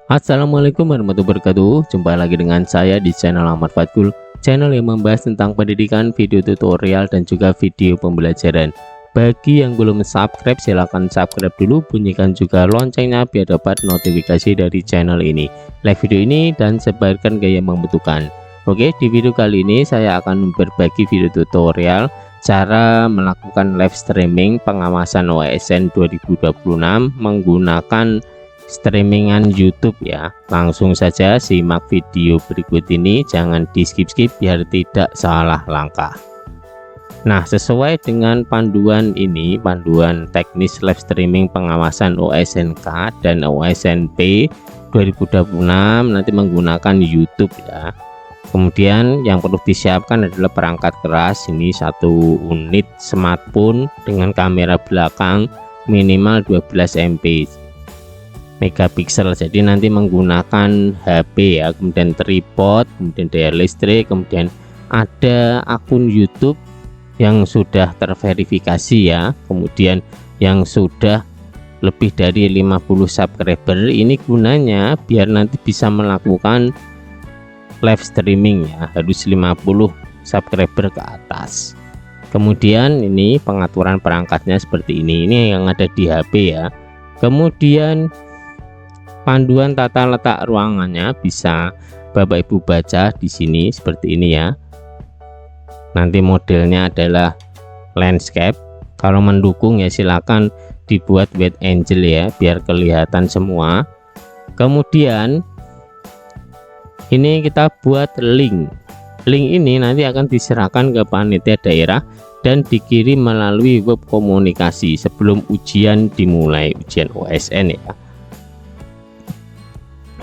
Assalamualaikum warahmatullahi wabarakatuh. Jumpa lagi dengan saya di channel Ahmad Fatkul, channel yang membahas tentang pendidikan, video tutorial dan juga video pembelajaran. Bagi yang belum subscribe, silahkan subscribe dulu, bunyikan juga loncengnya biar dapat notifikasi dari channel ini. Like video ini dan sebarkan gaya membutuhkan. Oke, di video kali ini saya akan berbagi video tutorial cara melakukan live streaming pengawasan OSN 2026 menggunakan streamingan YouTube ya. Langsung saja simak video berikut ini, jangan di skip-skip biar tidak salah langkah. Nah, sesuai dengan panduan ini, panduan teknis live streaming pengawasan OSNK dan OSNP 2026 nanti menggunakan YouTube ya. Kemudian yang perlu disiapkan adalah perangkat keras, ini satu unit smartphone dengan kamera belakang minimal 12 MP megapiksel, jadi nanti menggunakan HP ya, kemudian tripod, kemudian daya listrik, kemudian ada akun YouTube yang sudah terverifikasi ya, kemudian yang sudah lebih dari 50 subscriber. Ini gunanya biar nanti bisa melakukan live streaming ya, harus 50 subscriber ke atas. Kemudian ini pengaturan perangkatnya seperti ini yang ada di HP ya. Kemudian panduan tata letak ruangannya bisa Bapak Ibu baca di sini seperti ini ya. Nanti modelnya adalah landscape. Kalau mendukung ya silakan dibuat wide angle ya biar kelihatan semua. Kemudian ini kita buat link. Link ini nanti akan diserahkan ke panitia daerah dan dikirim melalui web komunikasi sebelum ujian dimulai, ujian OSN ya.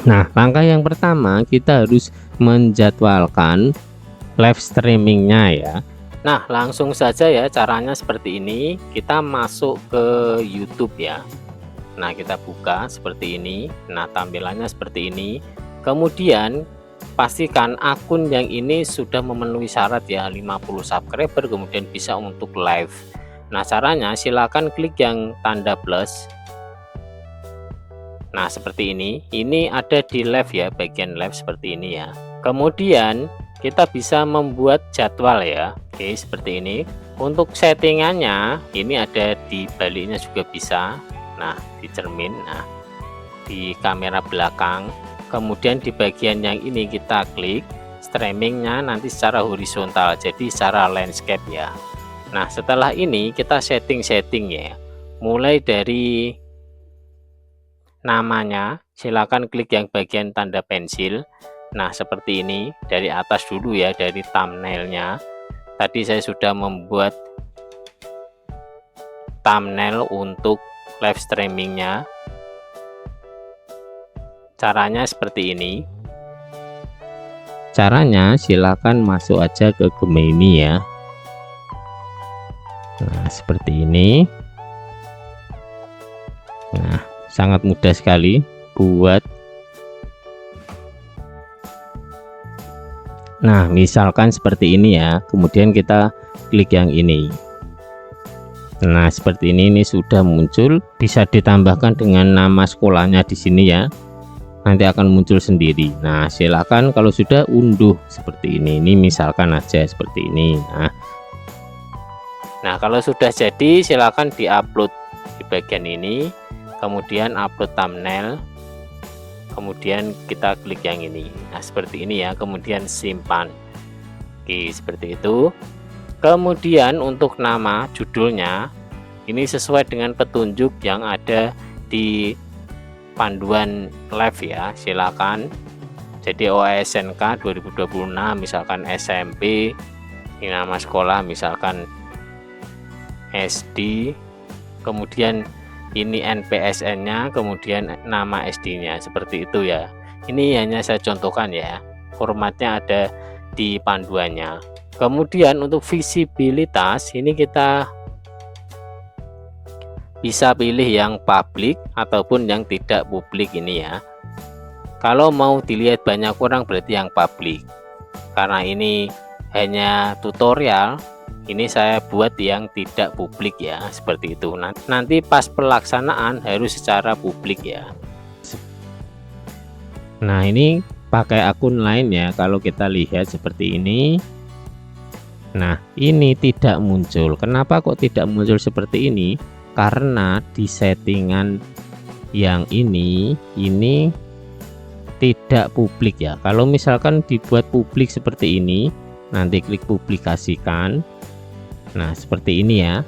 Nah, langkah yang pertama kita harus menjadwalkan live streamingnya ya. Nah, langsung saja ya, caranya seperti ini. Kita masuk ke YouTube ya. Nah, kita buka seperti ini. Nah, tampilannya seperti ini. Kemudian pastikan akun yang ini sudah memenuhi syarat ya, 50 subscriber, kemudian bisa untuk live. Nah, caranya silakan klik yang tanda plus. Nah, seperti ini ada di live ya, bagian live seperti ini ya. Kemudian kita bisa membuat jadwal ya. Oke, seperti ini. Untuk settingannya ini ada di baliknya juga bisa. Nah, di cermin, nah di kamera belakang. Kemudian di bagian yang ini kita klik streamingnya nanti secara horizontal, jadi secara landscape ya. Nah, setelah ini kita setting ya, mulai dari namanya silakan klik yang bagian tanda pensil. Nah, seperti ini dari atas dulu ya, dari thumbnailnya. Tadi saya sudah membuat thumbnail untuk live streamingnya. Caranya seperti ini. Caranya silakan masuk aja ke Gemini ya. Nah, seperti ini. Nah, sangat mudah sekali buat. Nah, misalkan seperti ini ya, kemudian kita klik yang ini. Nah, seperti ini sudah muncul, bisa ditambahkan dengan nama sekolahnya di sini ya. Nanti akan muncul sendiri. Nah, silakan kalau sudah unduh seperti ini. Ini misalkan aja seperti ini. Nah, kalau sudah jadi silakan diupload di bagian ini. Kemudian upload thumbnail, kemudian kita klik yang ini. Nah, seperti ini ya, kemudian simpan. Oke, seperti itu. Kemudian untuk nama judulnya ini sesuai dengan petunjuk yang ada di panduan live ya, silakan. Jadi OSNK 2026 misalkan SMP, ini nama sekolah misalkan SD, kemudian ini NPSN-nya, kemudian nama SD-nya, seperti itu ya. Ini hanya saya contohkan ya, formatnya ada di panduannya. Kemudian untuk visibilitas ini kita bisa pilih yang publik ataupun yang tidak publik ini ya. Kalau mau dilihat banyak orang berarti yang publik. Karena ini hanya tutorial, ini saya buat yang tidak publik ya, seperti itu. Nanti pas pelaksanaan harus secara publik ya. Nah, ini pakai akun lain ya. Kalau kita lihat seperti ini, nah ini tidak muncul. Kenapa kok tidak muncul seperti ini? Karena di settingan yang ini tidak publik ya. Kalau misalkan dibuat publik seperti ini, nanti klik publikasikan. Nah, seperti ini ya.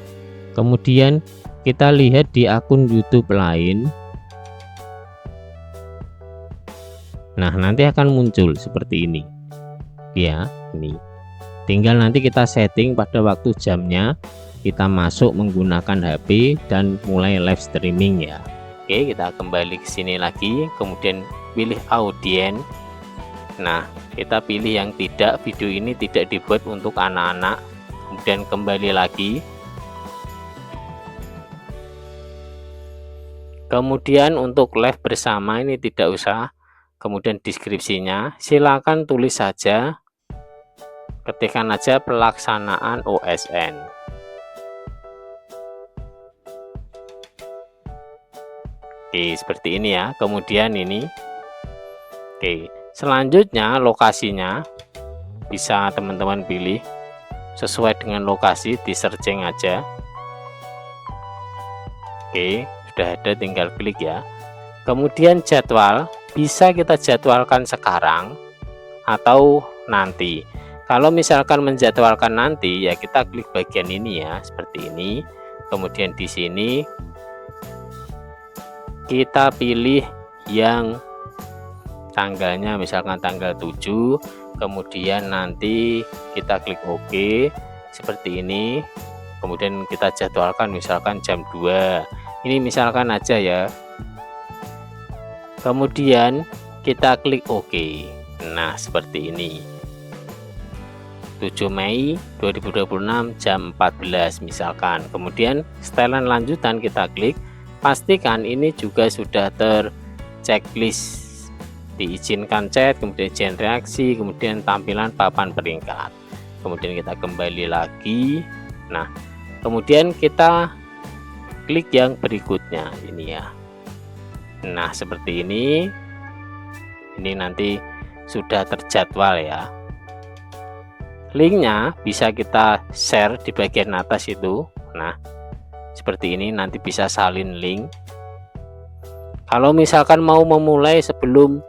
Kemudian kita lihat di akun YouTube lain. Nah, nanti akan muncul seperti ini. Ya, ini. Tinggal nanti kita setting pada waktu jamnya, kita masuk menggunakan HP dan mulai live streaming ya. Oke, kita kembali ke sini lagi, kemudian pilih audiens. Nah, kita pilih yang tidak, video ini tidak dibuat untuk anak-anak. Kemudian kembali lagi. Kemudian untuk live bersama ini tidak usah. Kemudian deskripsinya silakan tulis saja, ketikkan aja pelaksanaan OSN. Oke, seperti ini ya. Kemudian ini, oke, selanjutnya lokasinya bisa teman-teman pilih sesuai dengan lokasi, di searching aja. Oke, sudah ada, tinggal klik ya. Kemudian jadwal bisa kita jadwalkan sekarang atau nanti. Kalau misalkan menjadwalkan nanti ya kita klik bagian ini ya, seperti ini. Kemudian di sini kita pilih yang tanggalnya, misalkan tanggal 7, kemudian nanti kita klik OK seperti ini. Kemudian kita jadwalkan misalkan jam 2. Ini misalkan aja ya. Kemudian kita klik OK. Nah, seperti ini. 7 Mei 2026 jam 14 misalkan. Kemudian setelan lanjutan kita klik. Pastikan ini juga sudah terchecklist. Diizinkan chat, kemudian izin reaksi, kemudian tampilan papan peringkat. Kemudian kita kembali lagi. Nah, kemudian kita klik yang berikutnya ini ya. Nah, seperti ini. Ini nanti sudah terjadwal ya. Linknya bisa kita share di bagian atas itu. Nah, seperti ini, nanti bisa salin link. Kalau misalkan mau memulai sebelum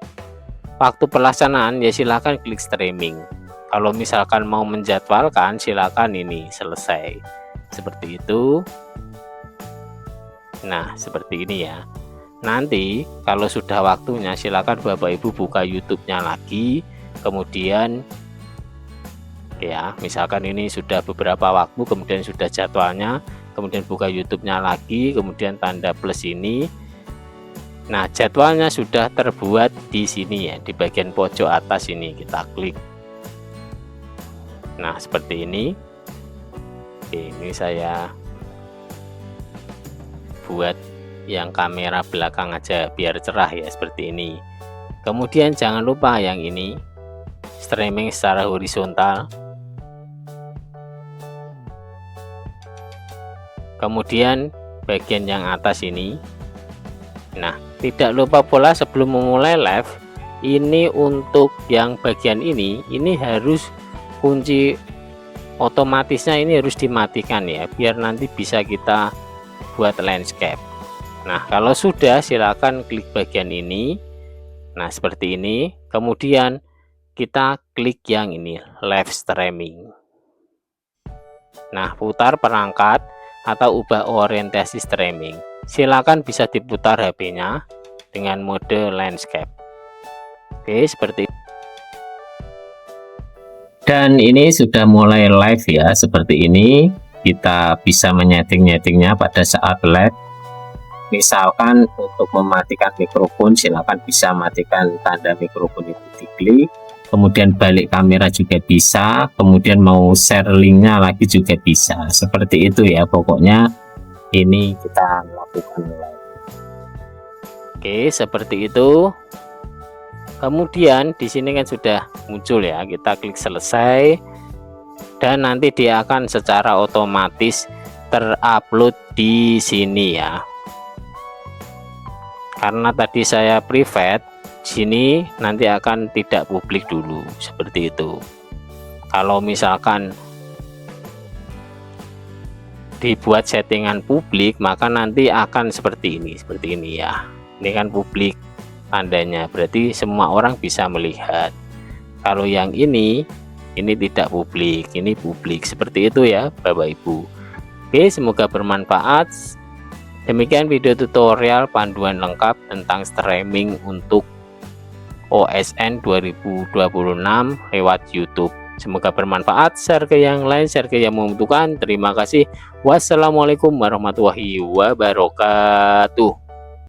waktu pelaksanaan ya silakan klik streaming. Kalau misalkan mau menjadwalkan silakan ini selesai. Seperti itu. Nah, seperti ini ya. Nanti kalau sudah waktunya silakan Bapak Ibu buka YouTube-nya lagi, kemudian ya misalkan ini sudah beberapa waktu, kemudian sudah jadwalnya, kemudian buka YouTube-nya lagi, kemudian tanda plus ini. Nah, jadwalnya sudah terbuat di sini ya, di bagian pojok atas ini kita klik. Nah, seperti ini. Ini saya buat yang kamera belakang aja biar cerah ya, seperti ini. Kemudian jangan lupa yang ini streaming secara horizontal. Kemudian bagian yang atas ini. Nah, tidak lupa pula sebelum memulai live ini untuk yang bagian ini harus kunci otomatisnya ini harus dimatikan ya, biar nanti bisa kita buat landscape. Nah, kalau sudah silakan klik bagian ini. Nah, seperti ini. Kemudian kita klik yang ini live streaming. Nah, putar perangkat atau ubah orientasi streaming. Silakan bisa diputar HP-nya dengan mode landscape. Oke, seperti itu. Dan ini sudah mulai live ya, seperti ini. Kita bisa menyeting-nyetingnya pada saat live. Misalkan untuk mematikan mikrofon silakan bisa matikan tanda mikrofon itu diklik, kemudian balik kamera juga bisa, kemudian mau share linknya lagi juga bisa, seperti itu ya. Pokoknya ini kita lakukan live. Oke, seperti itu. Kemudian di sini kan sudah muncul ya, kita klik selesai dan nanti dia akan secara otomatis terupload di sini ya. Karena tadi saya private, sini nanti akan tidak publik dulu, seperti itu. Kalau misalkan dibuat settingan publik, maka nanti akan seperti ini ya. Ini kan publik tandanya, berarti semua orang bisa melihat. Kalau yang ini tidak publik, ini publik, seperti itu ya Bapak Ibu. Oke, semoga bermanfaat. Demikian video tutorial panduan lengkap tentang streaming untuk OSN 2026 lewat YouTube. Semoga bermanfaat. Share ke yang lain, share ke yang membutuhkan. Terima kasih. Wassalamualaikum warahmatullahi wabarakatuh.